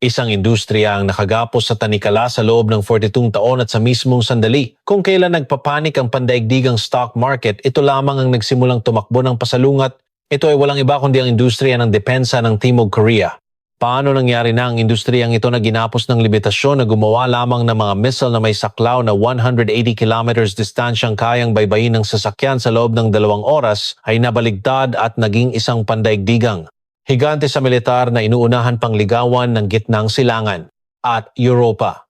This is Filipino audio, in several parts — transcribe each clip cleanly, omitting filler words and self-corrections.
Isang industriya ang nakagapos sa tanikala sa loob ng 42 taon at sa mismong sandali. Kung kailan nagpapanik ang pandaigdigang stock market, ito lamang ang nagsimulang tumakbo ng pasalungat. Ito ay walang iba kundi ang industriya ng depensa ng Timog Korea. Paano nangyari na ang industriyang ito na ginapos ng limitasyon na gumawa lamang ng mga missile na may saklaw na 180 kilometers distansyang kayang baybayin ng sasakyan sa loob ng 2 oras ay nabaligtad at naging isang pandaigdigang higante sa militar na inuunahan pang ligawan ng gitnang silangan at Europa.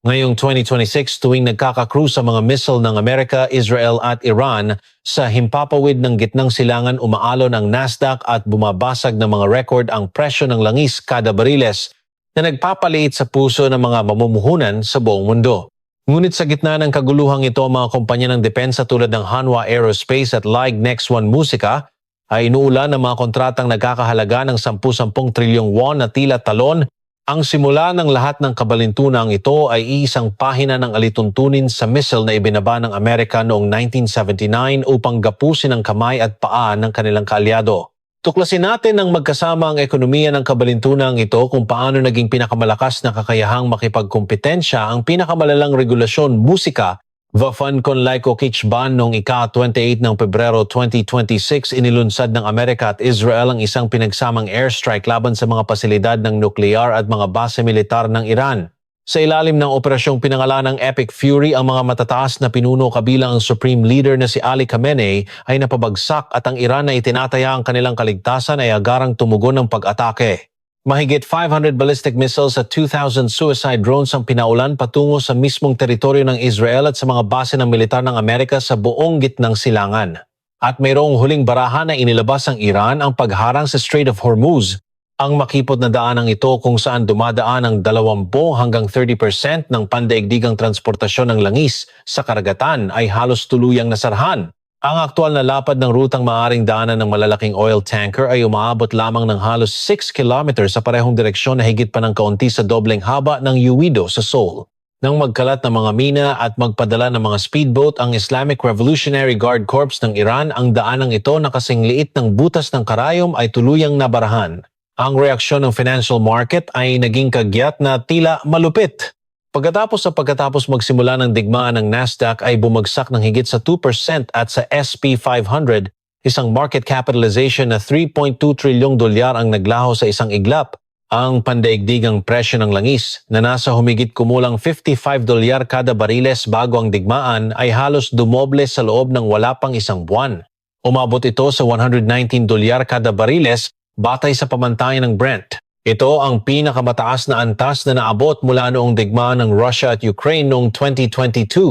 Ngayong 2026 tuwing nagkaka-cruise sa mga missile ng Amerika, Israel at Iran, sa himpapawid ng gitnang silangan umaalon ang Nasdaq at bumabasag ng mga record ang presyo ng langis kada bariles na nagpapaliit sa puso ng mga mamumuhunan sa buong mundo. Ngunit sa gitna ng kaguluhang ito, mga kumpanya ng depensa tulad ng Hanwha Aerospace at Ligue Next One Musica ay inuulan ng mga kontratang nagkakahalaga ng 10-10 trilyong won na tila talon. Ang simula ng lahat ng kabalintunang ito ay iisang pahina ng alituntunin sa missile na ibinaba ng Amerika noong 1979 upang gapusin ang kamay at paa ng kanilang kaalyado. Tuklasin natin ng magkasama ang ekonomiya ng kabalintunang ito kung paano naging pinakamalakas na kakayahang makipagkompetensya ang pinakamalalang regulasyon musika. Vafan con Laiko Kichban noong ika-28 ng Pebrero 2026 inilunsad ng Amerika at Israel ang isang pinagsamang airstrike laban sa mga pasilidad ng nuklear at mga base militar ng Iran. Sa ilalim ng operasyong pinangalanang Epic Fury, ang mga matataas na pinuno kabilang ang Supreme Leader na si Ali Khamenei ay napabagsak at ang Iran na itinataya ang kanilang kaligtasan ay agarang tumugon ng pag-atake. Mahigit 500 ballistic missiles at 2,000 suicide drones ang pinaulan patungo sa mismong teritoryo ng Israel at sa mga base ng militar ng Amerika sa buong gitnang silangan. At mayroong huling baraha na inilabas ang Iran ang pagharang sa Strait of Hormuz. Ang makipot na daanang ito kung saan dumadaan ang 20 hanggang 30% ng pandaigdigang transportasyon ng langis sa karagatan ay halos tuluyang nasarhan. Ang aktual na lapad ng rutang maaring daanan ng malalaking oil tanker ay umaabot lamang ng halos 6 kilometers sa parehong direksyon na higit pa ng kaunti sa dobleng haba ng Uido sa Seoul. Nang magkalat ng mga mina at magpadala ng mga speedboat ang Islamic Revolutionary Guard Corps ng Iran, ang daanang ito na kasing liit ng butas ng karayom ay tuluyang nabarahan. Ang reaksyon ng financial market ay naging kagyat na tila malupit. Pagkatapos magsimula ng digmaan ng Nasdaq ay bumagsak ng higit sa 2% at sa SP 500, isang market capitalization na 3.2 trilyong dolyar ang naglaho sa isang iglap. Ang pandaigdigang presyo ng langis na nasa humigit kumulang 55 dolyar kada bariles bago ang digmaan ay halos dumoble sa loob ng wala pang isang buwan. Umabot ito sa 119 dolyar kada bariles batay sa pamantayan ng Brent. Ito ang pinakamataas na antas na naabot mula noong digmaan ng Russia at Ukraine noong 2022.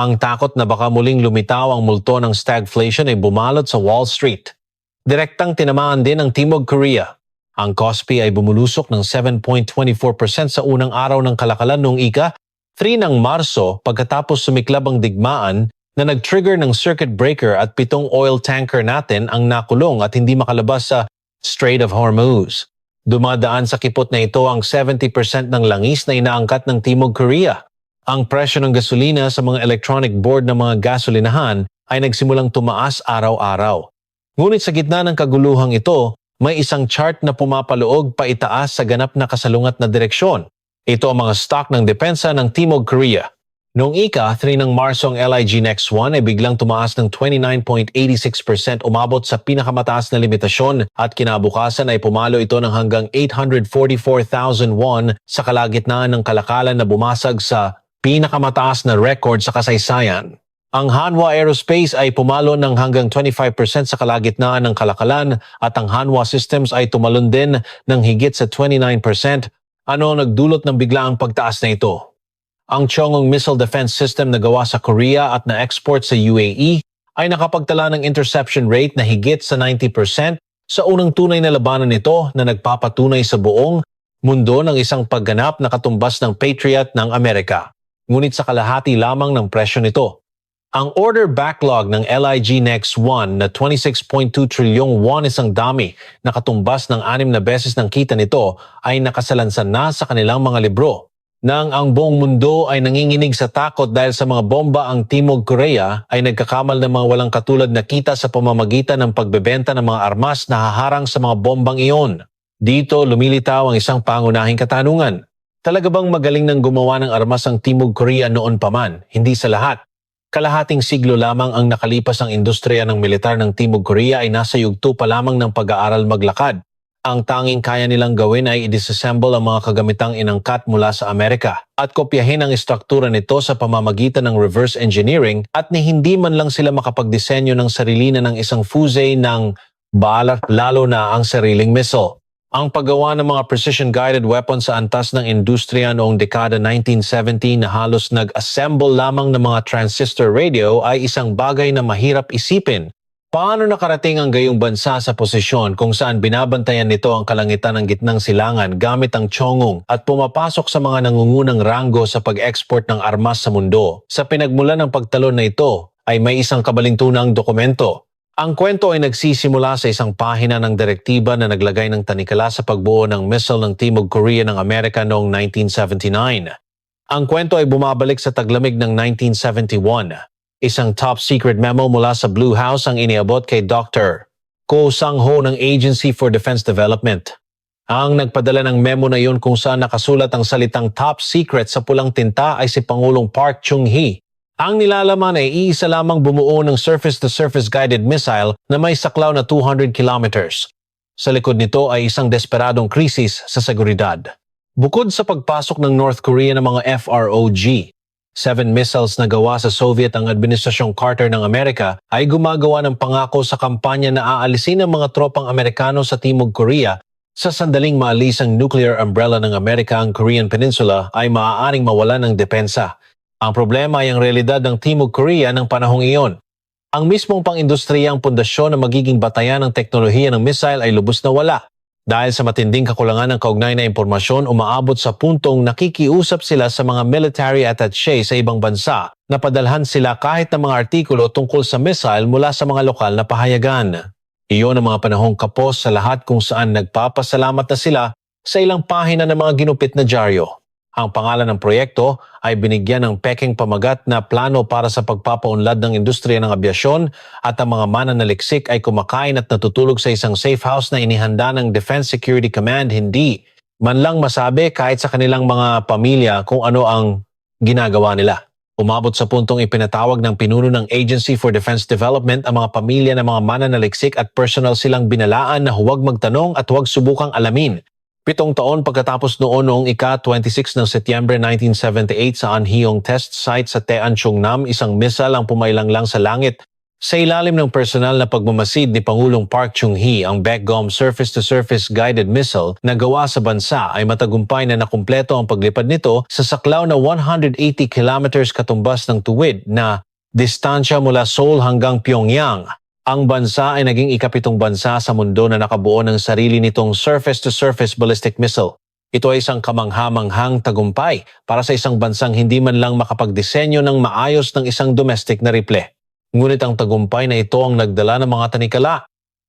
Ang takot na baka muling lumitaw ang multo ng stagflation ay bumalot sa Wall Street. Direktang tinamaan din ang Timog Korea. Ang KOSPI ay bumulusok ng 7.24% sa unang araw ng kalakalan noong ika-3 ng Marso pagkatapos sumiklab ang digmaan na nag-trigger ng circuit breaker at 7 oil tanker natin ang nakulong at hindi makalabas sa Strait of Hormuz. Dumadaan sa kipot na ito ang 70% ng langis na inaangkat ng Timog Korea. Ang presyo ng gasolina sa mga electronic board ng mga gasolinahan ay nagsimulang tumaas araw-araw. Ngunit sa gitna ng kaguluhang ito, may isang chart na pumapaloob pa itaas sa ganap na kasalungat na direksyon. Ito ang mga stock ng depensa ng Timog Korea. Noong ika-3 ng Marso ang LIG Next One ay biglang tumaas ng 29.86%, umabot sa pinakamataas na limitasyon at kinabukasan ay pumalo ito ng hanggang 844,000 won sa kalagitnaan ng kalakalan na bumasag sa pinakamataas na record sa kasaysayan. Ang Hanwha Aerospace ay pumalo ng hanggang 25% sa kalagitnaan ng kalakalan at ang Hanwha Systems ay tumalon din ng higit sa 29%. Ano nagdulot ng biglaang pagtaas na ito? Ang Cheongwon Missile Defense System na gawa sa Korea at na-export sa UAE ay nakapagtala ng interception rate na higit sa 90% sa unang tunay na labanan nito na nagpapatunay sa buong mundo ng isang pagganap na katumbas ng Patriot ng Amerika. Ngunit sa kalahati lamang ng presyo nito. Ang order backlog ng LIG Next One na 26.2 trilyong won, isang dami na katumbas ng 6 na beses ng kita nito, ay nakasalansan na sa kanilang mga libro. Nang ang buong mundo ay nanginginig sa takot dahil sa mga bomba, ang Timog Korea ay nagkakamal ng mga walang katulad na kita sa pamamagitan ng pagbebenta ng mga armas na haharang sa mga bombang iyon. Dito lumilitaw ang isang pangunahing katanungan. Talaga bang magaling nang gumawa ng armas ang Timog Korea noon pa man? Hindi sa lahat. Kalahating siglo lamang ang nakalipas ang industriya ng militar ng Timog Korea ay nasa yugto pa lamang ng pag-aaral maglakad. Ang tanging kaya nilang gawin ay i-disassemble ang mga kagamitang inangkat mula sa Amerika at kopyahin ang istruktura nito sa pamamagitan ng reverse engineering at ni hindi man lang sila makapagdisenyo ng sarili na ng isang fusee ng bala lalo na ang sariling missile. Ang paggawa ng mga precision-guided weapons sa antas ng industriya noong dekada 1970 na halos nag-assemble lamang ng mga transistor radio ay isang bagay na mahirap isipin. Paano nakarating ang gayong bansa sa posisyon kung saan binabantayan nito ang kalangitan ng gitnang silangan gamit ang Chongong at pumapasok sa mga nangungunang ranggo sa pag-export ng armas sa mundo? Sa pinagmulan ng pagtalon na ito ay may isang kabalintunang dokumento. Ang kwento ay nagsisimula sa isang pahina ng direktiba na naglagay ng tanikala sa pagbuo ng missile ng Timog Korea ng Amerika noong 1979. Ang kwento ay bumabalik sa taglamig ng 1971. Isang top-secret memo mula sa Blue House ang iniabot kay Dr. Ko Sang-ho ng Agency for Defense Development. Ang nagpadala ng memo na iyon kung saan nakasulat ang salitang top secret sa pulang tinta ay si Pangulong Park Chung-hee. Ang nilalaman ay iisa lamang bumuo ng surface-to-surface guided missile na may saklaw na 200 kilometers. Sa likod nito ay isang desperadong krisis sa seguridad. Bukod sa pagpasok ng North Korea ng mga FROG, 7 missiles na gawa sa Soviet ang Administrasyong Carter ng Amerika ay gumagawa ng pangako sa kampanya na aalisin ang mga tropang Amerikano sa Timog Korea sa sandaling maalis ang nuclear umbrella ng Amerika ang Korean Peninsula ay maaaring mawala ng depensa. Ang problema ay ang realidad ng Timog Korea ng panahong iyon. Ang mismong pang-industriyang pundasyon na magiging batayan ng teknolohiya ng missile ay lubos na wala. Dahil sa matinding kakulangan ng kaugnay na impormasyon, umaabot sa puntong nakikiusap sila sa mga military attaché sa ibang bansa na padalhan sila kahit ng mga artikulo tungkol sa missile mula sa mga lokal na pahayagan. Iyon ang mga panahong kapos sa lahat kung saan nagpapasalamat na sila sa ilang pahina ng mga ginupit na dyaryo. Ang pangalan ng proyekto ay binigyan ng peking pamagat na plano para sa pagpapaunlad ng industriya ng abyasyon at ang mga mananaliksik ay kumakain at natutulog sa isang safe house na inihanda ng Defense Security Command. Hindi man lang masabi kahit sa kanilang mga pamilya kung ano ang ginagawa nila. Umabot sa puntong ipinatawag ng pinuno ng Agency for Defense Development ang mga pamilya ng mga mananaliksik at personal silang binalaan na huwag magtanong at huwag subukang alamin. 7 taon pagkatapos noong ika-26 ng Setyembre 1978 sa Anheong Test Site sa Teancheongnam, isang missile ang pumailang lang sa langit. Sa ilalim ng personal na pagmamasid ni Pangulong Park Chung-hee, ang Baekgom surface-to-surface guided missile na gawa sa bansa ay matagumpay na nakumpleto ang paglipad nito sa saklaw na 180 kilometers katumbas ng tuwid na distansya mula Seoul hanggang Pyongyang. Ang bansa ay naging ika-7 bansa sa mundo na nakabuo ng sarili nitong surface-to-surface ballistic missile. Ito ay isang kamangha-manghang tagumpay para sa isang bansang hindi man lang makapagdisenyo ng maayos ng isang domestic na rifle. Ngunit ang tagumpay na ito ang nagdala ng mga tanikala.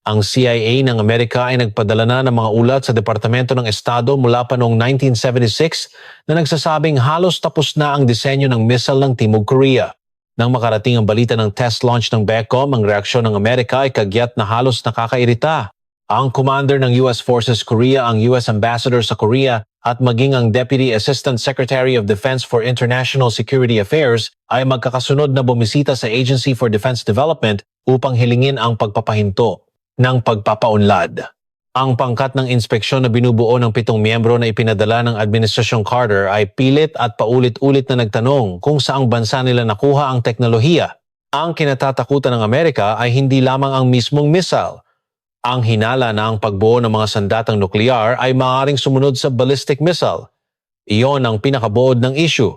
Ang CIA ng Amerika ay nagpadala na ng mga ulat sa Departamento ng Estado mula pa noong 1976 na nagsasabing halos tapos na ang disenyo ng missile ng Timog Korea. Nang makarating ang balita ng test launch ng Baekgom, ang reaksyon ng Amerika ay kagyat na halos nakakairita. Ang commander ng US Forces Korea, ang US Ambassador sa Korea at maging ang Deputy Assistant Secretary of Defense for International Security Affairs ay magkakasunod na bumisita sa Agency for Defense Development upang hilingin ang pagpapahinto ng pagpapaunlad. Ang pangkat ng inspeksyon na binubuo ng 7 miyembro na ipinadala ng Administrasyong Carter ay pilit at paulit-ulit na nagtanong kung saang bansa nila nakuha ang teknolohiya. Ang kinatatakutan ng Amerika ay hindi lamang ang mismong missile. Ang hinala na ang pagbuo ng mga sandatang nuklear ay maaaring sumunod sa ballistic missile. Iyon ang pinakabuod ng issue.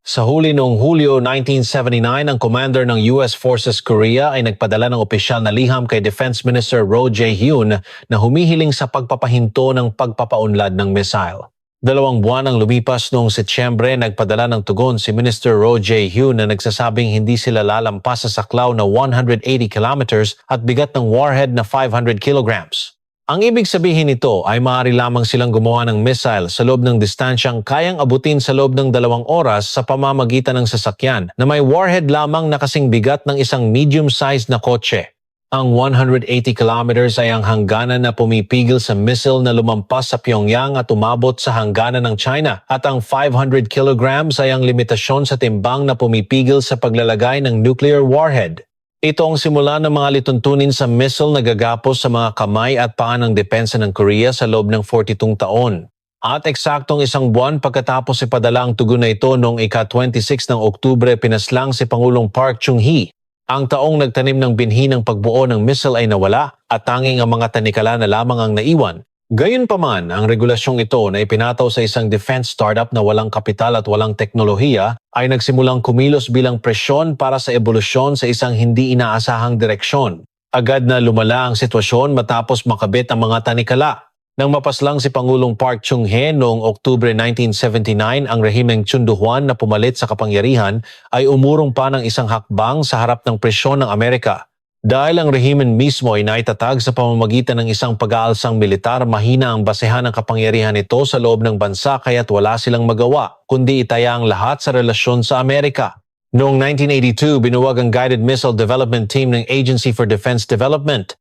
Sa huli noong Hulyo 1979, ang commander ng US Forces Korea ay nagpadala ng opisyal na liham kay Defense Minister Roh Jae-hyun na humihiling sa pagpapahinto ng pagpapaunlad ng missile. 2 buwan ang lumipas noong Setyembre, nagpadala ng tugon si Minister Roh Jae-hyun na nagsasabing hindi sila lalampas sa saklaw na 180 kilometers at bigat ng warhead na 500 kilograms. Ang ibig sabihin nito ay maaari lamang silang gumawa ng missile sa loob ng distansyang kayang abutin sa loob ng 2 oras sa pamamagitan ng sasakyan na may warhead lamang na kasing bigat ng isang medium-sized na kotse. Ang 180 kilometers ay ang hangganan na pumipigil sa missile na lumampas sa Pyongyang at umabot sa hangganan ng China, at ang 500 kilograms ay ang limitasyon sa timbang na pumipigil sa paglalagay ng nuclear warhead. Ito ang simula ng mga lituntunin sa missile na gagapos sa mga kamay at paa ng depensa ng Korea sa loob ng 42 taon. At eksaktong isang buwan pagkatapos ipadala ang tugon na ito noong ika-26 ng Oktubre, pinaslang si Pangulong Park Chung-hee. Ang taong nagtanim ng binhi ng pagbuo ng missile ay nawala at tanging ang mga tanikala na lamang ang naiwan. Gayunpaman, ang regulasyong ito na ipinataw sa isang defense startup na walang kapital at walang teknolohiya ay nagsimulang kumilos bilang presyon para sa ebolusyon sa isang hindi inaasahang direksyon. Agad na lumala ang sitwasyon matapos makabit ang mga tanikala. Nang mapaslang si Pangulong Park Chung-hee noong Oktubre 1979, ang rehimeng Chunduhuan na pumalit sa kapangyarihan ay umurong pa ng isang hakbang sa harap ng presyon ng Amerika. Dahil ang rehimen mismo ay naitatag sa pamamagitan ng isang pag-aalsang militar, mahina ang basehan ng kapangyarihan nito sa loob ng bansa kaya't wala silang magawa, kundi itaya ang lahat sa relasyon sa Amerika. Noong 1982, binuwag ang Guided Missile Development Team ng Agency for Defense Development.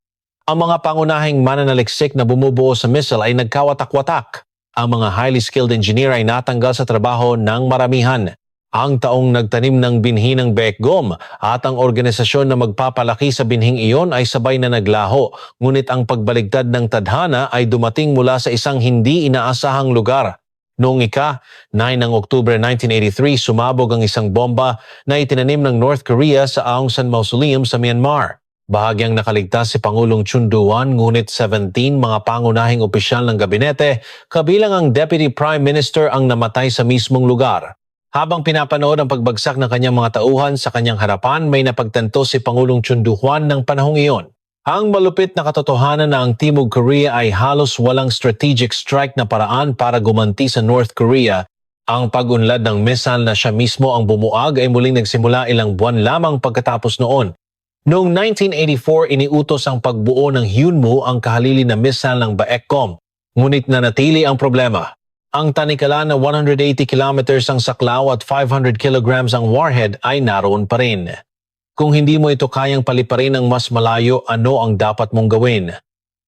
Ang mga pangunahing mananaliksik na bumubuo sa missile ay nagkawatak-watak. Ang mga highly skilled engineer ay natanggal sa trabaho ng maramihan. Ang taong nagtanim ng binhi ng Baekgom at ang organisasyon na magpapalaki sa binhing iyon ay sabay na naglaho. Ngunit ang pagbaligtad ng tadhana ay dumating mula sa isang hindi inaasahang lugar. Noong ika-9 ng Oktubre 1983, sumabog ang isang bomba na itinanim ng North Korea sa Aung San Mausoleum sa Myanmar. Bahagyang nakaligtas si Pangulong Chun Doo-hwan, ngunit 17 mga pangunahing opisyal ng gabinete, kabilang ang Deputy Prime Minister, ang namatay sa mismong lugar. Habang pinapanood ang pagbagsak ng kanyang mga tauhan sa kanyang harapan, may napagtanto si Pangulong Chun Doo-hwan ng panahong iyon. Ang malupit na katotohanan na ang Timog Korea ay halos walang strategic strike na paraan para gumanti sa North Korea. Ang pag-unlad ng missile na siya mismo ang bumuag ay muling nagsimula ilang buwan lamang pagkatapos noon. Noong 1984, iniutos ang pagbuo ng Hyunmoo, ang kahalili na missile ng Baekgom. Ngunit nanatili ang problema. Ang tanikala na 180 kilometers ang saklaw at 500 kilograms ang warhead ay naroon pa rin. Kung hindi mo ito kayang paliparin ng mas malayo, ano ang dapat mong gawin?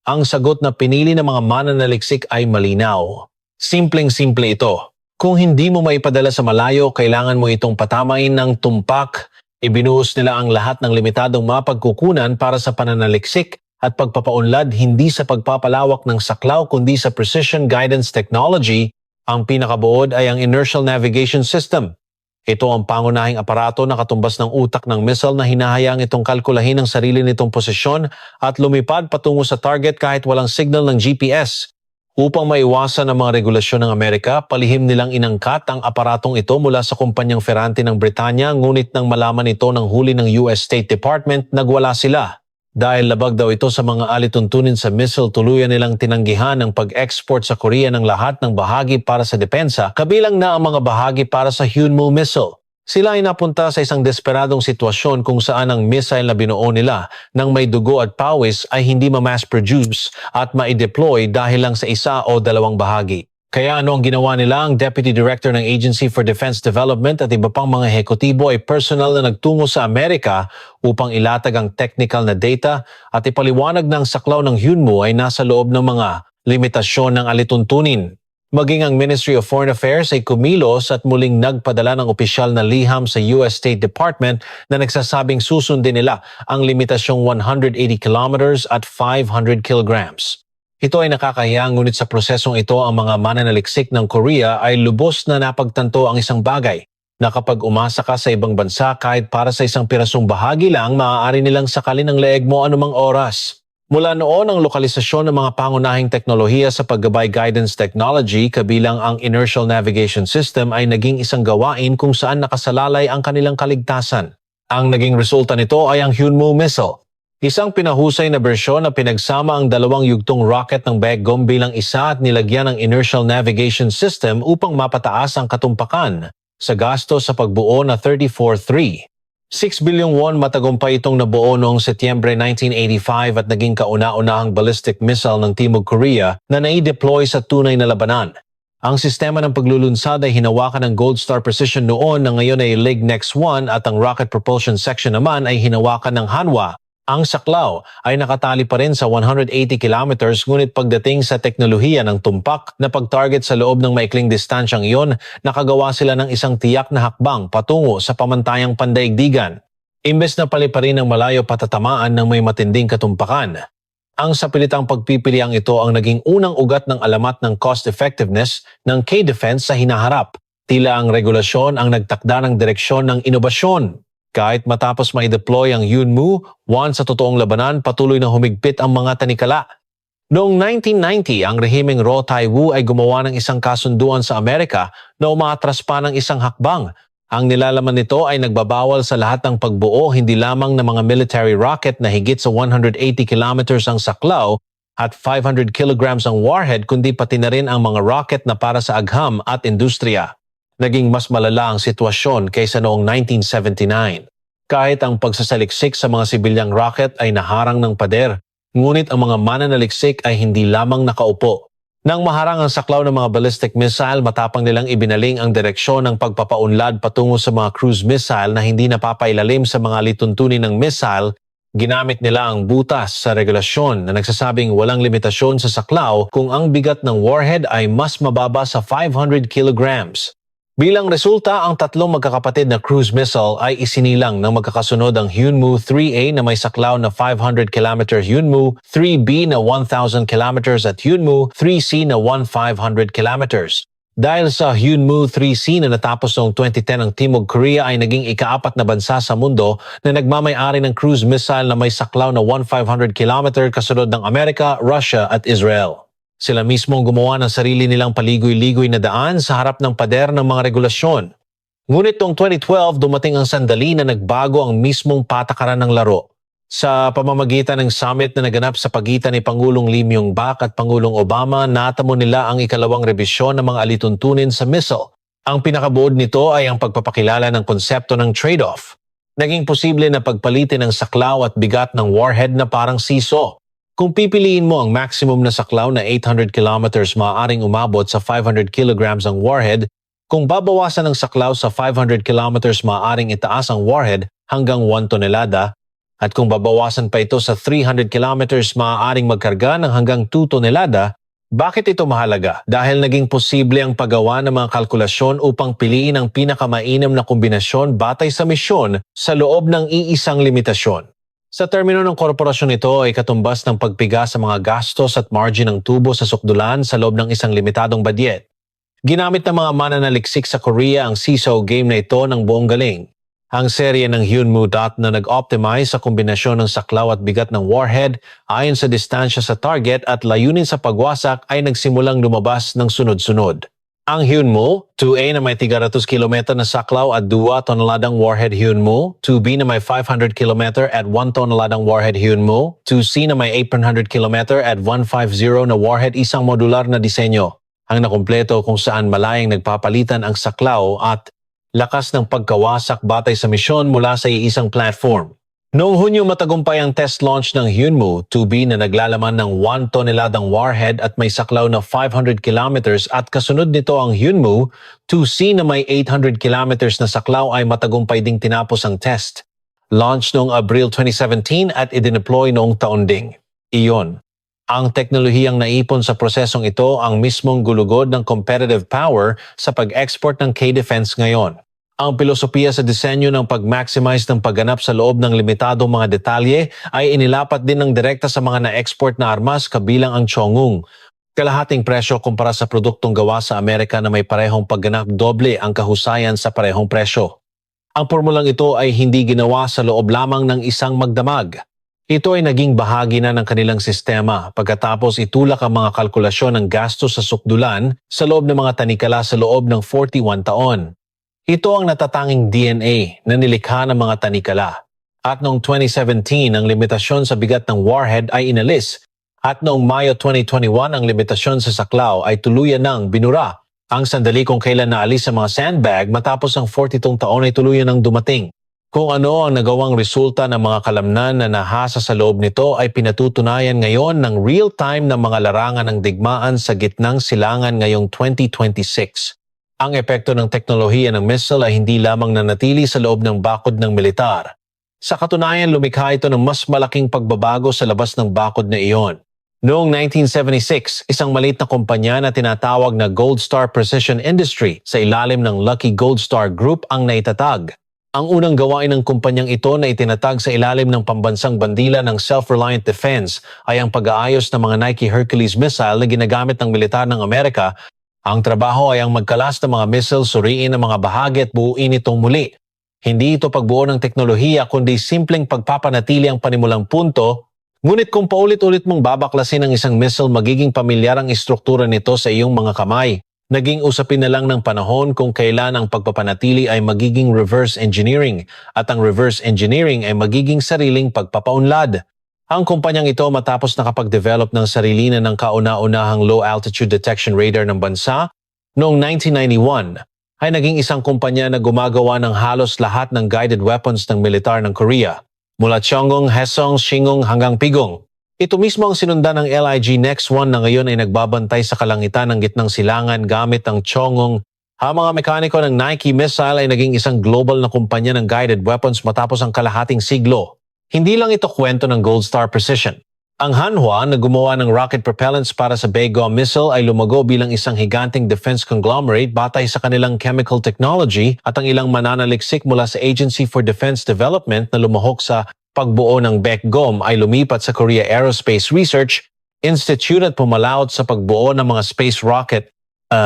Ang sagot na pinili ng mga mananaliksik ay malinaw. Simpleng-simple ito. Kung hindi mo maipadala sa malayo, kailangan mo itong patamain ng tumpak. Ibinuhos nila ang lahat ng limitadong mapagkukunan para sa pananaliksik at pagpapaunlad, hindi sa pagpapalawak ng saklaw kundi sa precision guidance technology. Ang pinakabuod ay ang inertial navigation system. Ito ang pangunahing aparato na katumbas ng utak ng missile na hinahayaan itong kalkulahin ang sarili nitong posisyon at lumipad patungo sa target kahit walang signal ng GPS. Upang maiwasan ang mga regulasyon ng Amerika, palihim nilang inangkat ang aparatong ito mula sa kumpanyang Ferranti ng Britanya, ngunit nang malaman ito ng huli ng US State Department, nagwala sila. Dahil labag daw ito sa mga alituntunin sa missile, tuluyan nilang tinanggihan ang pag-export sa Korea ng lahat ng bahagi para sa depensa, kabilang na ang mga bahagi para sa Hyunmoo missile. Sila ay napunta sa isang desperadong sitwasyon kung saan ang missile na binuo nila ng may dugo at pawis ay hindi ma-mass-produce at ma-deploy dahil lang sa isa o dalawang bahagi. Kaya ano ang ginawa nila? Ang Deputy Director ng Agency for Defense Development at iba pang mga ehekutibo ay personal na nagtungo sa Amerika upang ilatag ang technical na data at ipaliwanag ng saklaw ng Hyunmoo ay nasa loob ng mga limitasyon ng alituntunin. Maging ang Ministry of Foreign Affairs ay kumilos at muling nagpadala ng opisyal na liham sa US State Department na nagsasabing susundin nila ang limitasyong 180 kilometers at 500 kilograms. Ito ay nakakahiya, ngunit sa prosesong ito ang mga mananaliksik ng Korea ay lubos na napagtanto ang isang bagay na kapag umasa ka sa ibang bansa kahit para sa isang pirasong bahagi lang, maaari nilang sakalin ang leeg mo anumang oras. Mula noon, ang lokalisasyon ng mga pangunahing teknolohiya sa paggabay guidance technology kabilang ang inertial navigation system ay naging isang gawain kung saan nakasalalay ang kanilang kaligtasan. Ang naging resulta nito ay ang Hyunmoo missile. Isang pinahusay na bersyon na pinagsama ang dalawang yugtong rocket ng Baekgom bilang isa at nilagyan ng inertial navigation system upang mapataas ang katumpakan sa gasto sa pagbuo na 34.3. 6 bilyong won matagumpay itong nabuo noong Setyembre 1985 at naging kauna-unahang ballistic missile ng Timog Korea na nai-deploy sa tunay na labanan. Ang sistema ng paglulunsad ay hinawakan ng Gold Star Precision noon na ngayon ay Lignex 1 at ang rocket propulsion section naman ay hinawakan ng Hanwha Ang saklaw ay nakatali pa rin sa 180 kilometers ngunit pagdating sa teknolohiya ng tumpak na pag-target sa loob ng maikling distansyang iyon, nakagawa sila ng isang tiyak na hakbang patungo sa pamantayang pandaigdigan. Imbes na paliparin ng malayo patatamaan ng may matinding katumpakan. Ang sapilitang pagpipiliang ito ang naging unang ugat ng alamat ng cost effectiveness ng K-Defense sa hinaharap. Tila ang regulasyon ang nagtakda ng direksyon ng inobasyon. Kahit matapos ma-deploy ang Yunmu, sa totoong labanan patuloy na humigpit ang mga tanikala. Noong 1990, ang rehimeng Roh Tai-woo ay gumawa ng isang kasunduan sa Amerika na umaatras pa ng isang hakbang. Ang nilalaman nito ay nagbabawal sa lahat ng pagbuo hindi lamang ng mga military rocket na higit sa 180 kilometers ang saklaw at 500 kilograms ang warhead kundi pati na rin ang mga rocket na para sa agham at industriya. Naging mas malala ang sitwasyon kaysa noong 1979. Kahit ang pagsasaliksik sa mga sibilyang rocket ay naharang ng pader, ngunit ang mga mananaliksik ay hindi lamang nakaupo. Nang maharang ang saklaw ng mga ballistic missile, matapang nilang ibinaling ang direksyon ng pagpapaunlad patungo sa mga cruise missile na hindi napapailalim sa mga lituntunin ng missile. Ginamit nila ang butas sa regulasyon na nagsasabing walang limitasyon sa saklaw kung ang bigat ng warhead ay mas mababa sa 500 kilograms. Bilang resulta, ang tatlong magkakapatid na cruise missile ay isinilang ng magkakasunod ang Hyunmoo 3A na may saklaw na 500 km, Hyunmoo 3B na 1,000 km at Hyunmoo 3C na 1,500 km. Dahil sa Hyunmoo 3C na natapos noong 2010 ang Timog Korea ay naging ika-4 na bansa sa mundo na nagmamay-ari ng cruise missile na may saklaw na 1,500 km kasunod ng Amerika, Russia at Israel. Sila mismo ang gumawa ng sarili nilang paligoy-ligoy na daan sa harap ng pader ng mga regulasyon. Ngunit noong 2012, dumating ang sandali na nagbago ang mismong patakaran ng laro. Sa pamamagitan ng summit na naganap sa pagitan ni Pangulong Lee Myung-bak at Pangulong Obama, natamo nila ang ikalawang rebisyon ng mga alituntunin sa missile. Ang pinakabuod nito ay ang pagpapakilala ng konsepto ng trade-off. Naging posible na pagpalitin ang saklaw at bigat ng warhead na parang siso. Kung pipiliin mo ang maximum na saklaw na 800 kilometers, maaaring umabot sa 500 kilograms ang warhead. Kung babawasan ang saklaw sa 500 kilometers, maaaring itaas ang warhead hanggang 1 tonelada. At kung babawasan pa ito sa 300 kilometers, maaaring magkarga ng hanggang 2 tonelada. Bakit ito mahalaga? Dahil naging posible ang paggawa ng mga kalkulasyon upang piliin ang pinakamainam na kombinasyon batay sa misyon sa loob ng iisang limitasyon. Sa termino ng korporasyon ito ay katumbas ng pagpiga sa mga gastos at margin ng tubo sa sukdulan sa loob ng isang limitadong badyet. Ginamit ng mga mananaliksik sa Korea ang CISO game na ito ng buong galing. Ang serye ng Hyunmoo na nag-optimize sa kombinasyon ng saklaw at bigat ng warhead ayon sa distansya sa target at layunin sa pagwasak ay nagsimulang lumabas ng sunod-sunod. Ang Hyunmoo 2A na may 300 km na saklaw at 2 toneladang warhead Hyunmoo, 2B na may 500 km at 1 toneladang warhead Hyunmoo, 2C na may 800 km at 150 na warhead, isang modular na disenyo. Ang nakumpleto kung saan malayang nagpapalitan ang saklaw at lakas ng pagkawasak batay sa misyon mula sa iisang platform. Noong Hunyo, matagumpay ang test launch ng Hyunmoo 2B na naglalaman ng 1 toneladang warhead at may saklaw na 500 kilometers at kasunod nito ang Hyunmoo 2C na may 800 kilometers na saklaw ay matagumpay ding tinapos ang test. Launch noong Abril 2017 at idineploy noong taon ding iyon. Ang teknolohiyang naipon sa prosesong ito ang mismong gulugod ng competitive power sa pag-export ng K-Defense ngayon. Ang pilosopiya sa disenyo ng pag-maximize ng pagganap sa loob ng limitadong mga detalye ay inilapat din ng direkta sa mga na-export na armas kabilang ang Chongung. Kalahating presyo kumpara sa produktong gawa sa Amerika na may parehong pagganap, doble ang kahusayan sa parehong presyo. Ang pormulang ito ay hindi ginawa sa loob lamang ng isang magdamag. Ito ay naging bahagi na ng kanilang sistema pagkatapos itulak ang mga kalkulasyon ng gastos sa sukdulan sa loob ng mga tanikala sa loob ng 41 taon. Ito ang natatanging DNA na nilikha ng mga tanikala. At noong 2017, ang limitasyon sa bigat ng warhead ay inalis. At noong Mayo 2021, ang limitasyon sa saklaw ay tuluyan ng binura. Ang sandali kung kailan naalis sa mga sandbag matapos ang 42 taon ay tuluyan ng dumating. Kung ano ang nagawang resulta ng mga kalamnan na nahasa sa loob nito ay pinatutunayan ngayon ng real-time ng mga larangan ng digmaan sa gitnang silangan ngayong 2026. Ang epekto ng teknolohiya ng missile ay hindi lamang nanatili sa loob ng bakod ng militar. Sa katunayan, lumikha ito ng mas malaking pagbabago sa labas ng bakod na iyon. Noong 1976, isang maliit na kumpanya na tinatawag na Gold Star Precision Industry sa ilalim ng Lucky Gold Star Group ang naitatag. Ang unang gawain ng kumpanyang ito na itinatag sa ilalim ng pambansang bandila ng Self-Reliant Defense ay ang pag-aayos ng mga Nike Hercules missile na ginagamit ng militar ng Amerika. Ang trabaho ay ang magkalas ng mga missile, suriin ang mga bahagi at buuin itong muli. Hindi ito pagbuo ng teknolohiya kundi simpleng pagpapanatili ang panimulang punto. Ngunit kung paulit-ulit mong babaklasin ang isang missile, magiging pamilyar ang istruktura nito sa iyong mga kamay. Naging usapin na lang ng panahon kung kailan ang pagpapanatili ay magiging reverse engineering at ang reverse engineering ay magiging sariling pagpapaunlad. Ang kumpanyang ito matapos nakapag-develop ng sarili na ng kauna-unahang low-altitude detection radar ng bansa noong 1991, ay naging isang kumpanya na gumagawa ng halos lahat ng guided weapons ng militar ng Korea. Mula Cheonggung, Haesong, Shingung hanggang Pigong. Ito mismo ang sinundan ng LIG Next 1 na ngayon ay nagbabantay sa kalangitan ng gitnang silangan gamit ang Cheonggung. Ang mga mekaniko ng Nike missile ay naging isang global na kumpanya ng guided weapons matapos ang kalahating siglo. Hindi lang ito kwento ng Gold Star Precision. Ang Hanwha na gumawa ng rocket propellants para sa Baegum missile ay lumago bilang isang higanting defense conglomerate batay sa kanilang chemical technology at ang ilang mananaliksik mula sa Agency for Defense Development na lumahok sa pagbuo ng Baegum ay lumipat sa Korea Aerospace Research Institute at pumalaot sa pagbuo ng mga space rocket.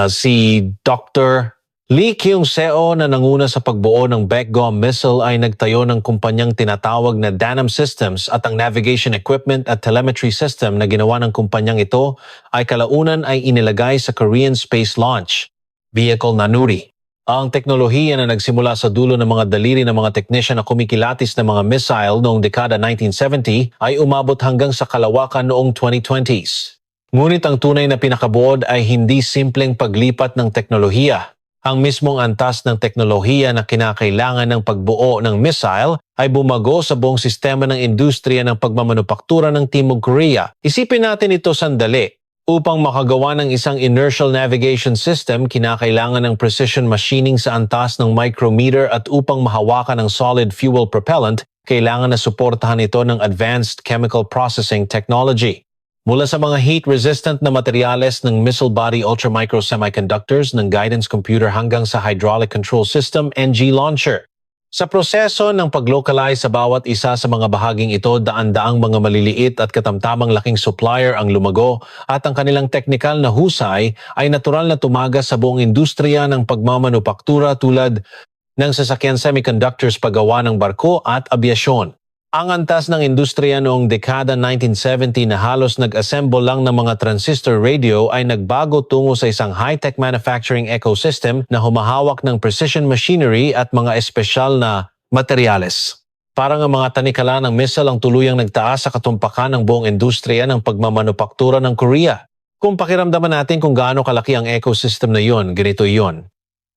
Si Dr. Lee Kyung-seo na nanguna sa pagbuo ng Baegum missile ay nagtayo ng kumpanyang tinatawag na Danam Systems at ang navigation equipment at telemetry system na ginawa ng kumpanyang ito ay kalaunan ay inilagay sa Korean Space Launch Vehicle Nanuri. Ang teknolohiya na nagsimula sa dulo ng mga daliri ng mga teknisyan na kumikilatis ng mga missile noong dekada 1970 ay umabot hanggang sa kalawakan noong 2020s. Ngunit ang tunay na pinakabuod ay hindi simpleng paglipat ng teknolohiya. Ang mismong antas ng teknolohiya na kinakailangan ng pagbuo ng missile ay bumago sa buong sistema ng industriya ng pagmamanupaktura ng Timog Korea. Isipin natin ito sandali. Upang makagawa ng isang inertial navigation system, kinakailangan ng precision machining sa antas ng micrometer at upang mahawakan ng solid fuel propellant, kailangan na suportahan ito ng advanced chemical processing technology. Mula sa mga heat-resistant na materyales ng missile body ultramicro semiconductors ng guidance computer hanggang sa hydraulic control system NG launcher. Sa proseso ng pag-localize sa bawat isa sa mga bahaging ito, daan-daang mga maliliit at katamtamang laking supplier ang lumago at ang kanilang teknikal na husay ay natural na tumagas sa buong industriya ng pagmamanupaktura tulad ng sasakyan semiconductors, paggawa ng barko at abyasyon. Ang antas ng industriya noong dekada 1970 na halos nag-assemble lang ng mga transistor radio ay nagbago tungo sa isang high-tech manufacturing ecosystem na humahawak ng precision machinery at mga espesyal na materyales. Parang ang mga tanikala ng missile ang tuluyang nagtaas sa katumpakan ng buong industriya ng pagmamanupaktura ng Korea. Kung pakiramdaman natin kung gaano kalaki ang ecosystem na yon, ganito yon.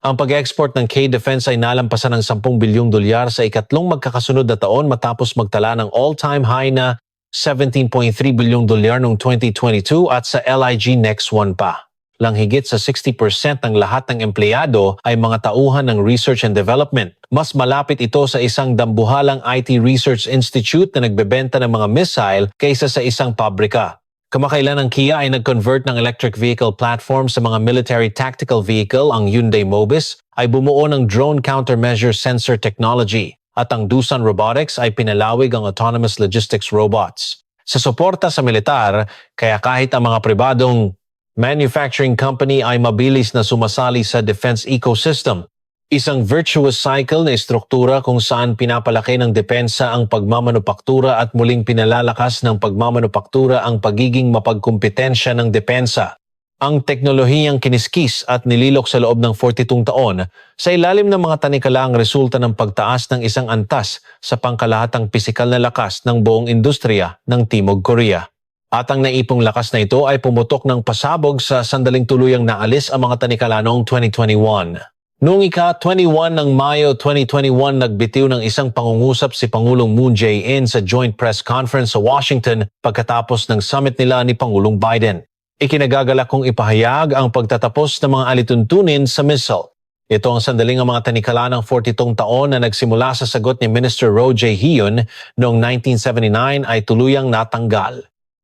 Ang pag-export ng K-Defense ay nalampasan ng 10 bilyong dolyar sa ikatlong magkakasunod na taon matapos magtala ng all-time high na 17.3 bilyong dolyar noong 2022 at sa LIG Next 1 pa. Lang higit sa 60% ng lahat ng empleyado ay mga tauhan ng research and development. Mas malapit ito sa isang dambuhalang IT Research Institute na nagbebenta ng mga missile kaysa sa isang pabrika. Kamakailan ang Kia ay nag-convert ng electric vehicle platform sa mga military tactical vehicle. Ang Hyundai Mobis ay bumuo ng drone countermeasure sensor technology at ang Doosan Robotics ay pinalawig ang autonomous logistics robots. Sa suporta sa militar, kaya kahit ang mga pribadong manufacturing company ay mabilis na sumasali sa defense ecosystem. Isang virtuous cycle na istruktura kung saan pinapalaki ng depensa ang pagmamanupaktura at muling pinalalakas ng pagmamanupaktura ang pagiging mapagkumpetensya ng depensa. Ang teknolohiyang kiniskis at nililok sa loob ng 42 taon sa ilalim ng mga tanikala ang resulta ng pagtaas ng isang antas sa pangkalahatang pisikal na lakas ng buong industriya ng Timog Korea. At ang naipong lakas na ito ay pumutok ng pasabog sa sandaling tuluyang naalis ang mga tanikala noong 2021. Noong ika-21 ng Mayo 2021, nagbitiw ng isang pangungusap si Pangulong Moon Jae-in sa joint press conference sa Washington pagkatapos ng summit nila ni Pangulong Biden. Ikinagagalak kong ipahayag ang pagtatapos ng mga alituntunin sa missile. Ito ang sandaling ang mga tanikala ng 42 taon na nagsimula sa sagot ni Minister Roh Jae-hyun noong 1979 ay tuluyang natanggal.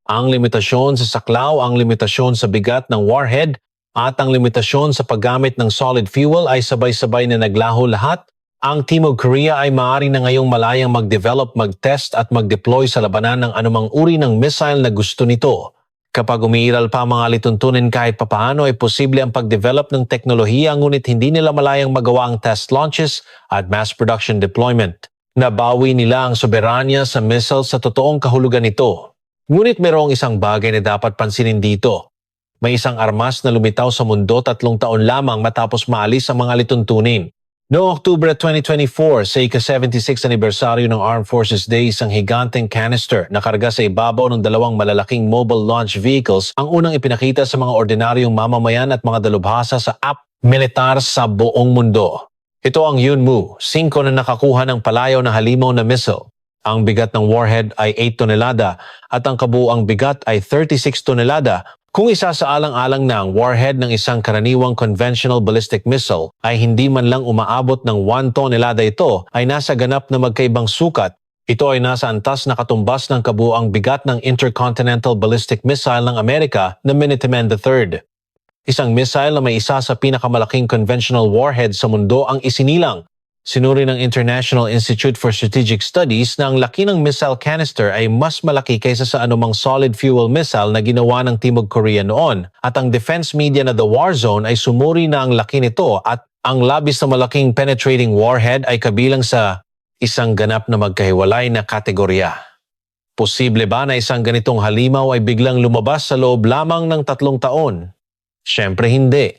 Ang limitasyon sa saklaw, ang limitasyon sa bigat ng warhead, at ang limitasyon sa paggamit ng solid fuel ay sabay-sabay na naglaho lahat. Ang Timog Korea ay maaari na ngayong malayang mag-develop, mag-test at mag-deploy sa labanan ng anumang uri ng missile na gusto nito. Kapag umiiral pa ang mga lituntunin kahit papaano ay posible ang pag-develop ng teknolohiya ngunit hindi nila malayang magawa ang test launches at mass production deployment. Nabawi nila ang soberanya sa missile sa totoong kahulugan nito. Ngunit mayroong isang bagay na dapat pansinin dito. May isang armas na lumitaw sa mundo 3 taon lamang matapos maalis ang mga lituntunin. Noong Oktubre 2024, sa ika-76 anibersaryo ng Armed Forces Day, isang higanteng canister na karga sa ibabaw ng 2 malalaking mobile launch vehicles ang unang ipinakita sa mga ordinaryong mamamayan at mga dalubhasa sa militar sa buong mundo. Ito ang Yunmu, 5 na nakakuha ng palayaw na halimaw na missile. Ang bigat ng warhead ay 8 tonelada at ang kabuuang bigat ay 36 tonelada. Kung isasaalang-alang na ang warhead ng isang karaniwang conventional ballistic missile ay hindi man lang umaabot ng 1 tonelada, ito ay nasa ganap na magkaibang sukat. Ito ay nasa antas na katumbas ng kabuuang bigat ng Intercontinental Ballistic Missile ng Amerika na Minuteman III. Isang missile na may isa sa pinakamalaking conventional warhead sa mundo ang isinilang. Sinuri ng International Institute for Strategic Studies na ang laki ng missile canister ay mas malaki kaysa sa anumang solid fuel missile na ginawa ng Timog Korea noon, at ang defense media na The War Zone ay sumuri na ang laki nito at ang labis na malaking penetrating warhead ay kabilang sa isang ganap na magkahiwalay na kategorya. Posible ba na isang ganitong halimaw ay biglang lumabas sa loob lamang ng 3 taon? Siyempre hindi.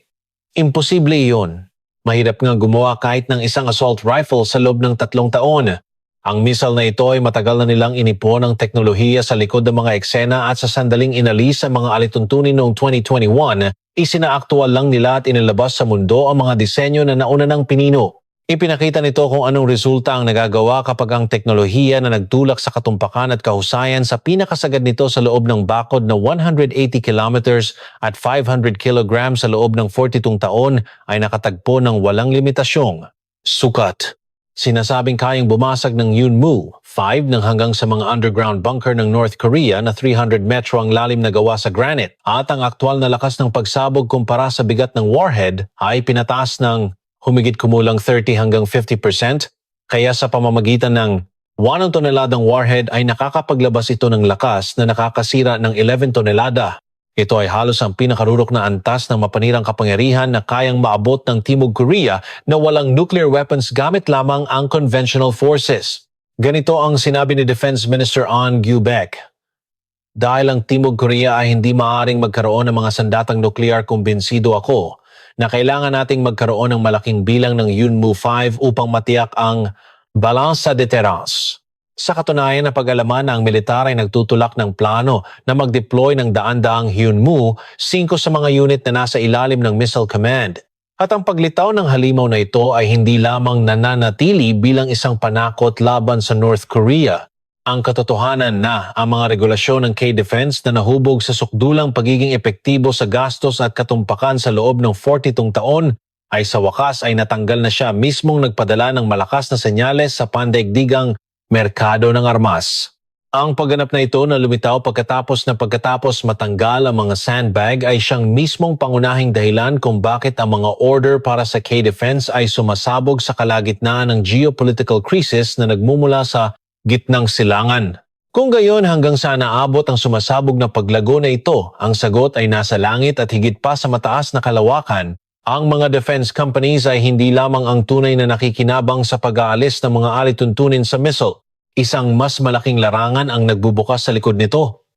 Imposible iyon. Mahirap nga gumawa kahit ng isang assault rifle sa loob ng 3 taon. Ang missile na ito ay matagal na nilang inipon ng teknolohiya sa likod ng mga eksena at sa sandaling inalis sa mga alituntunin noong 2021, isinaaktual lang nila at inilabas sa mundo ang mga disenyo na nauna ng pinino. Ipinakita nito kung anong resulta ang nagagawa kapag ang teknolohiya na nagtulak sa katumpakan at kahusayan sa pinakasagad nito sa loob ng bakod na 180 kilometers at 500 kilograms sa loob ng 42 taon ay nakatagpo ng walang limitasyong sukat. Sinasabing kayang bumasag ng Yunmu 5 ng hanggang sa mga underground bunker ng North Korea na 300 metro ang lalim na gawa sa granite, at ang aktwal na lakas ng pagsabog kumpara sa bigat ng warhead ay pinataas ng humigit kumulang 30 hanggang 50%, kaya sa pamamagitan ng 1 toneladang warhead ay nakakapaglabas ito ng lakas na nakakasira ng 11 tonelada. Ito ay halos ang pinakarurok na antas ng mapanirang kapangyarihan na kayang maabot ng Timog Korea na walang nuclear weapons gamit lamang ang conventional forces. Ganito ang sinabi ni Defense Minister An Gyu-baek. Dahil ang Timog Korea ay hindi maaaring magkaroon ng mga sandatang nuklear, kumbinsido ako na kailangan nating magkaroon ng malaking bilang ng Yunmu 5 upang matiyak ang balance sa deterrence. Sa katunayan, na pag-alaman na ang militar ay nagtutulak ng plano na mag-deploy ng daan-daang Yunmu, 5 sa mga unit na nasa ilalim ng Missile Command. At ang paglitaw ng halimaw na ito ay hindi lamang nananatili bilang isang panakot laban sa North Korea. Ang katotohanan na ang mga regulasyon ng K-Defense na nahubog sa sukdulang pagiging epektibo sa gastos at katumpakan sa loob ng 42 taon ay sa wakas ay natanggal na siya, mismong nagpadala ng malakas na senyales sa pandaigdigang merkado ng armas. Ang pagganap na ito na lumitaw pagkatapos matanggal ang mga sandbag ay siyang mismong pangunahing dahilan kung bakit ang mga order para sa K-Defense ay sumasabog sa kalagitnaan ng geopolitical crisis na nagmumula sa gitnang silangan. Kung gayon, hanggang sa naabot ang sumasabog na paglago na ito, ang sagot ay nasa langit at higit pa sa mataas na kalawakan. Ang mga defense companies ay hindi lamang ang tunay na nakikinabang sa pag-aalis ng mga alituntunin sa missile. Isang mas malaking larangan ang nagbubukas sa likod nito.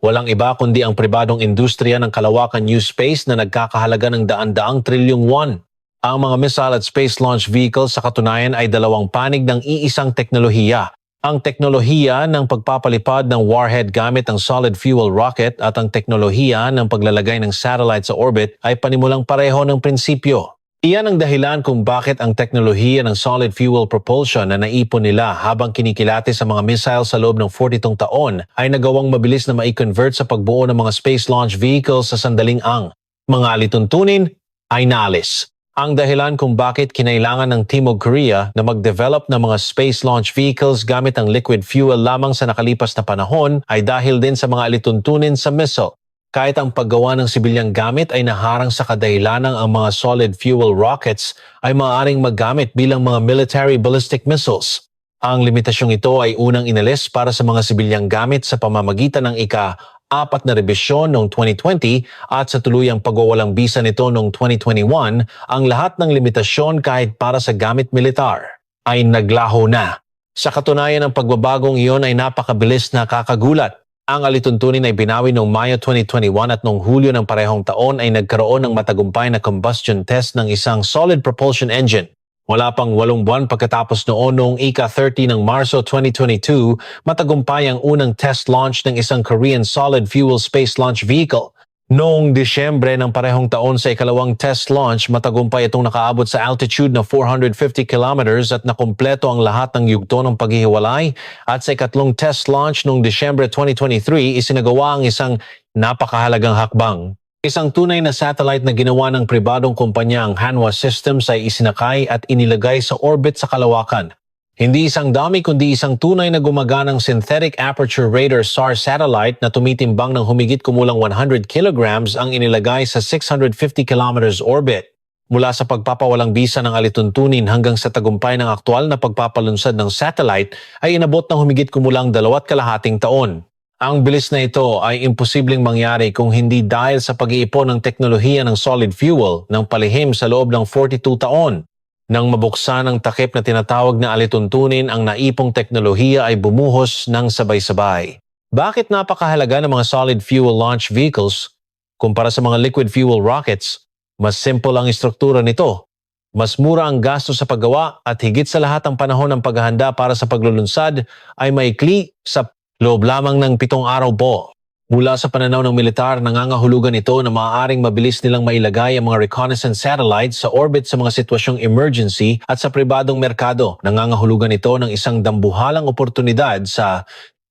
Walang iba kundi ang pribadong industriya ng kalawakan new space na nagkakahalaga ng daan-daang trilyong won. Ang mga missile at space launch vehicles sa katunayan ay 2 panig ng iisang teknolohiya. Ang teknolohiya ng pagpapalipad ng warhead gamit ang solid fuel rocket at ang teknolohiya ng paglalagay ng satellite sa orbit ay panimulang pareho ng prinsipyo. Iyan ang dahilan kung bakit ang teknolohiya ng solid fuel propulsion na naipon nila habang kinikilati sa mga missile sa loob ng 42 taon ay nagawang mabilis na mai-convert sa pagbuo ng mga space launch vehicles sa sandaling ang mga alituntunin ay naalis. Ang dahilan kung bakit kinailangan ng Timog Korea na mag-develop ng mga space launch vehicles gamit ang liquid fuel lamang sa nakalipas na panahon ay dahil din sa mga alituntunin sa missile. Kahit ang paggawa ng sibilyang gamit ay naharang sa kadahilanang ang mga solid fuel rockets ay maaaring maggamit bilang mga military ballistic missiles. Ang limitasyong ito ay unang inalis para sa mga sibilyang gamit sa pamamagitan ng ika-4 na rebisyon noong 2020 at sa tuluyang pagwawalang bisa nito noong 2021, ang lahat ng limitasyon kahit para sa gamit militar ay naglaho na. Sa katunayan, ang pagbabagong iyon ay napakabilis na kakagulat. Ang alituntunin ay binawi noong Mayo 2021 at noong Hulyo ng parehong taon ay nagkaroon ng matagumpay na combustion test ng isang solid propulsion engine. Wala pang 8 buwan pagkatapos noong ika-30 ng Marso 2022, matagumpay ang unang test launch ng isang Korean solid fuel space launch vehicle. Noong Disyembre ng parehong taon sa ikalawang test launch, matagumpay itong nakaabot sa altitude na 450 kilometers at nakumpleto ang lahat ng yugto ng paghihiwalay. At sa ikatlong test launch noong Disyembre 2023, isinagawa ang isang napakahalagang hakbang. Isang tunay na satellite na ginawa ng pribadong kumpanya ang Hanwha Systems ay isinakay at inilagay sa orbit sa kalawakan. Hindi isang dummy kundi isang tunay na gumaganang synthetic aperture radar SAR satellite na tumitimbang ng humigit kumulang 100 kilograms ang inilagay sa 650 kilometers orbit. Mula sa pagpapawalang bisa ng alituntunin hanggang sa tagumpay ng aktwal na pagpapalunsad ng satellite ay inabot ng humigit kumulang 2.5 taon. Ang bilis na ito ay imposibleng mangyari kung hindi dahil sa pag-iipon ng teknolohiya ng solid fuel ng palihim sa loob ng 42 taon. Nang mabuksan ang takip na tinatawag na alituntunin, ang naipong teknolohiya ay bumuhos ng sabay-sabay. Bakit napakahalaga ng mga solid fuel launch vehicles kumpara sa mga liquid fuel rockets? Mas simple ang istruktura nito. Mas mura ang gasto sa paggawa at higit sa lahat ang panahon ng paghahanda para sa paglulunsad ay maikli sa loob lamang ng 7 araw po. Mula sa pananaw ng militar, nangangahulugan ito na maaaring mabilis nilang mailagay ang mga reconnaissance satellites sa orbit sa mga sitwasyong emergency at sa pribadong merkado. Nangangahulugan ito ng isang dambuhalang oportunidad sa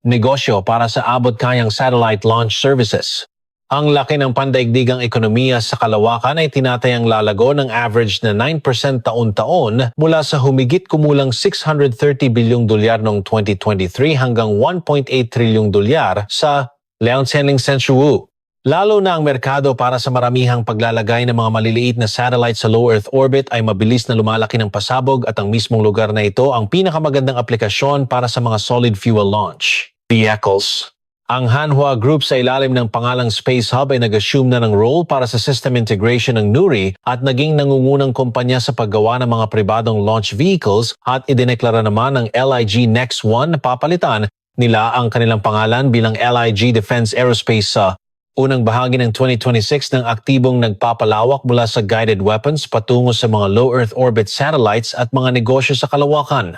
negosyo para sa abot-kayang satellite launch services. Ang laki ng pandaigdigang ekonomiya sa kalawakan ay tinatayang lalago ng average na 9% taon-taon mula sa humigit kumulang $630 bilyong noong 2023 hanggang $1.8 trilyong sa Liaoning Century. Lalo na ang merkado para sa maramihang paglalagay ng mga maliliit na satellite sa low Earth orbit ay mabilis na lumalaki ng pasabog at ang mismong lugar na ito ang pinakamagandang aplikasyon para sa mga solid fuel launch vehicles. Ang Hanwha Group sa ilalim ng pangalang Space Hub ay nag-assume na ng role para sa system integration ng NURI at naging nangungunang kumpanya sa paggawa ng mga pribadong launch vehicles at idineklara naman ng LIG Next One na papalitan nila ang kanilang pangalan bilang LIG Defense Aerospace sa unang bahagi ng 2026 ng aktibong nagpapalawak mula sa guided weapons patungo sa mga low Earth orbit satellites at mga negosyo sa kalawakan.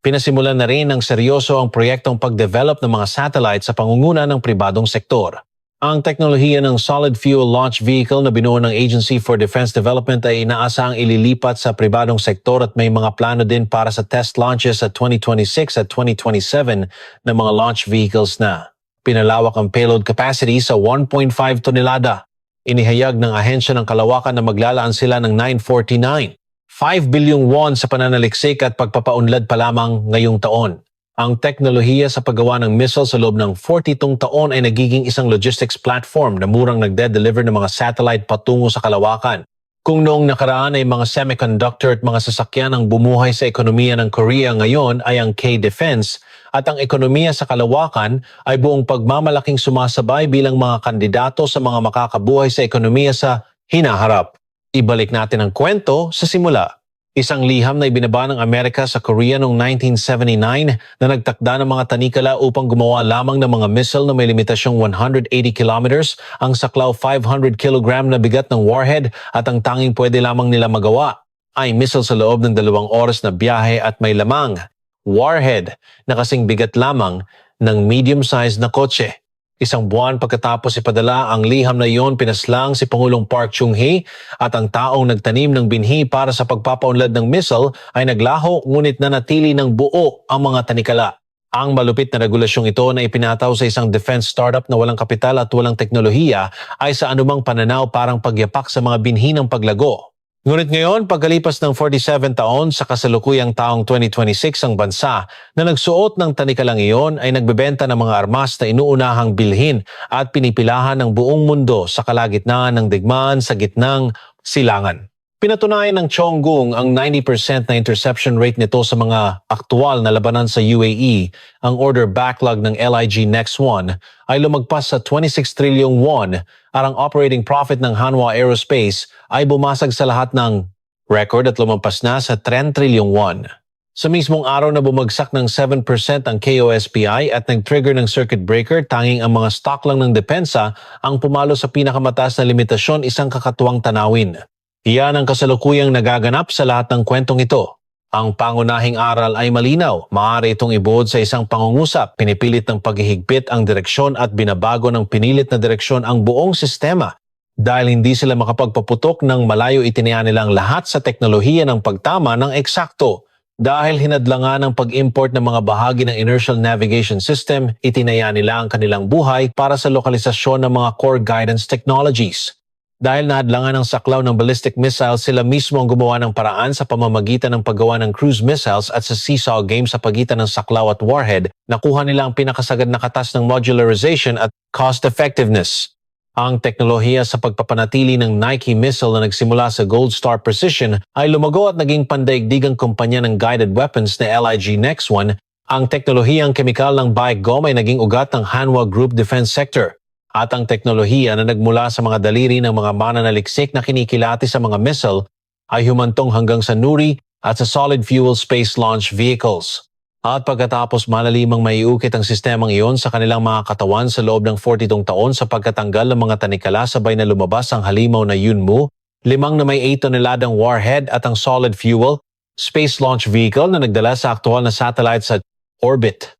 Pinasimulan na rin ng seryoso ang proyektong pag-develop ng mga satellites sa pangunguna ng pribadong sektor. Ang teknolohiya ng solid fuel launch vehicle na binuo ng Agency for Defense Development ay inaasahang ililipat sa pribadong sektor at may mga plano din para sa test launches sa 2026 at 2027 ng mga launch vehicles na. Pinalawak ang payload capacity sa 1.5 tonelada. Inihayag ng ahensya ng kalawakan na maglalaan sila ng 949, 5 bilyong won sa pananaliksik at pagpapaunlad pa lamang ngayong taon. Ang teknolohiya sa paggawa ng missile sa loob ng 42 taon ay nagiging isang logistics platform na murang nagde-deliver ng mga satellite patungo sa kalawakan. Kung noong nakaraan ay mga semiconductor at mga sasakyan ang bumuhay sa ekonomiya ng Korea, ngayon ay ang K-Defense at ang ekonomiya sa kalawakan ay buong pagmamalaking sumasabay bilang mga kandidato sa mga makakabuhay sa ekonomiya sa hinaharap. Ibalik natin ang kwento sa simula. Isang liham na ibinaba ng Amerika sa Korea noong 1979 na nagtakda ng mga tanikala upang gumawa lamang ng mga missile na may limitasyong 180 kilometers, ang saklaw 500 kilogram na bigat ng warhead at ang tanging pwede lamang nila magawa ay missile sa loob ng 2 oras na biyahe at may lamang warhead na kasing bigat lamang ng medium-sized na kotse. Isang buwan pagkatapos ipadala ang liham na iyon, pinaslang si Pangulong Park Chung-hee at ang taong nagtanim ng binhi para sa pagpapaunlad ng missile ay naglaho ngunit nanatili ng buo ang mga tanikala. Ang malupit na regulasyong ito na ipinataw sa isang defense startup na walang kapital at walang teknolohiya ay sa anumang pananaw parang pagyapak sa mga binhi ng paglago. Ngunit ngayon, pagkalipas ng 47 taon sa kasalukuyang taong 2026 ang bansa na nagsuot ng tanikalang iyon ay nagbebenta ng mga armas na inuunahang bilhin at pinipilahan ng buong mundo sa kalagitnaan ng digmaan sa gitnang silangan. Pinatunayan ng Chongqing ang 90% na interception rate nito sa mga aktwal na labanan sa UAE. Ang order backlog ng LIG Next One ay lumagpas sa 26 trilyong won at ang operating profit ng Hanwha Aerospace ay bumasag sa lahat ng record at lumampas na sa 10 trilyong won. Sa mismong araw na bumagsak ng 7% ang KOSPI at nag-trigger ng circuit breaker, tanging ang mga stock lang ng depensa ang pumalo sa pinakamataas na limitasyon, isang kakatuwang tanawin. Iyan ang kasalukuyang nagaganap sa lahat ng kwentong ito. Ang pangunahing aral ay malinaw. Maaari itong ibuod sa isang pangungusap, pinipilit ng paghihigpit ang direksyon at binabago ng pinilit na direksyon ang buong sistema. Dahil hindi sila makapagpaputok ng malayo, itinaya nilang lahat sa teknolohiya ng pagtama ng eksakto. Dahil hinadlangan ng pag-import ng mga bahagi ng inertial navigation system, itinaya nila ang kanilang buhay para sa lokalisasyon ng mga core guidance technologies. Dahil nahadlangan ng saklaw ng ballistic missiles, sila mismo ang gumawa ng paraan sa pamamagitan ng paggawa ng cruise missiles at sa seesaw game sa pagitan ng saklaw at warhead. Nakuha nila ang pinakasagad na katas ng modularization at cost effectiveness. Ang teknolohiya sa pagpapanatili ng Nike missile na nagsimula sa Gold Star Precision ay lumago at naging pandaigdigang kumpanya ng guided weapons na LIG Next One. Ang teknolohiyang kemikal ng Baekgom ay naging ugat ng Hanwha Group Defense Sector. At ang teknolohiya na nagmula sa mga daliri ng mga mananaliksik na kinikilati sa mga missile ay humantong hanggang sa Nuri at sa solid fuel space launch vehicles. At pagkatapos malalimang maiukit ang sistemang iyon sa kanilang mga katawan sa loob ng 42 taon sa pagkatanggal ng mga tanikala, sabay na lumabas ang halimaw na Yunmu, 5 na may 8 toneladang warhead at ang solid fuel space launch vehicle na nagdala sa aktual na satellite sa orbit.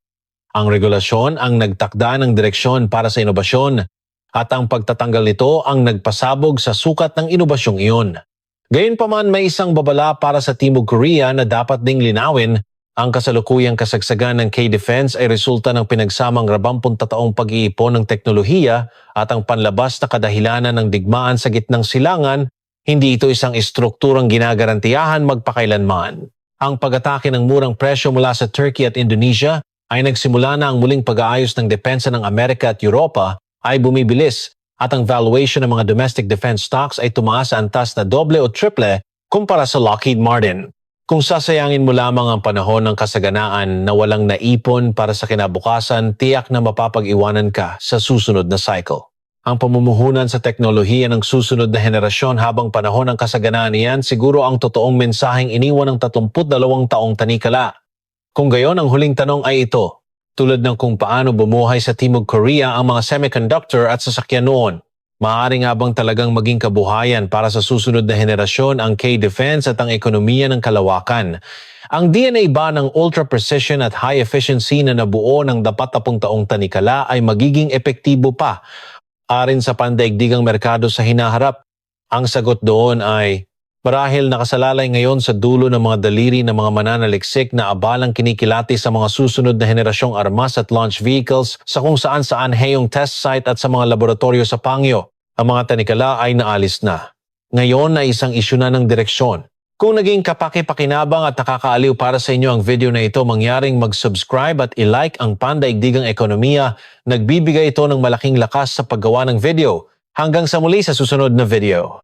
Ang regulasyon ang nagtakda ng direksyon para sa inobasyon at ang pagtatanggal nito ang nagpasabog sa sukat ng inobasyong iyon. Gayunpaman, may isang babala para sa Timog Korea na dapat ding linawin. Ang kasalukuyang kasagsagan ng K-Defense ay resulta ng pinagsamang 20 taong pag-iipon ng teknolohiya at ang panlabas na kadahilanan ng digmaan sa gitnang silangan. Hindi ito isang estrukturang ginagarantiyahan magpakailanman. Ang pag-atake ng murang presyo mula sa Turkey at Indonesia ay nagsimula na. Ang muling pag-aayos ng depensa ng Amerika at Europa ay bumibilis at ang valuation ng mga domestic defense stocks ay tumaas sa antas na doble o triple kumpara sa Lockheed Martin. Kung sasayangin mo lamang ang panahon ng kasaganaan na walang naipon para sa kinabukasan, tiyak na mapapag-iwanan ka sa susunod na cycle. Ang pamumuhunan sa teknolohiya ng susunod na henerasyon habang panahon ng kasaganaan niyan siguro ang totoong mensaheng iniwan ng 32 taong tanikala. Kung gayon, ang huling tanong ay ito. Tulad ng kung paano bumuhay sa Timog Korea ang mga semiconductor at sasakyan noon, maaari nga bang talagang maging kabuhayan para sa susunod na henerasyon ang K-Defense at ang ekonomiya ng kalawakan? Ang DNA ba ng ultra-precision at high-efficiency na nabuo ng 40 taong tanikala ay magiging epektibo pa arin sa pandaigdigang merkado sa hinaharap? Ang sagot doon ay marahil nakasalalay ngayon sa dulo ng mga daliri ng mga mananaliksik na abalang kinikilati sa mga susunod na henerasyong armas at launch vehicles sa kung saan-saan heyong test site at sa mga laboratorio sa Pangyo. Ang mga tanikala ay naalis na. Ngayon ay isang isyu na ng direksyon. Kung naging kapaki-pakinabang at nakakaaliw para sa inyo ang video na ito, mangyaring mag-subscribe at i-like ang Pandaigdigang Ekonomiya. Nagbibigay ito ng malaking lakas sa paggawa ng video. Hanggang sa muli sa susunod na video.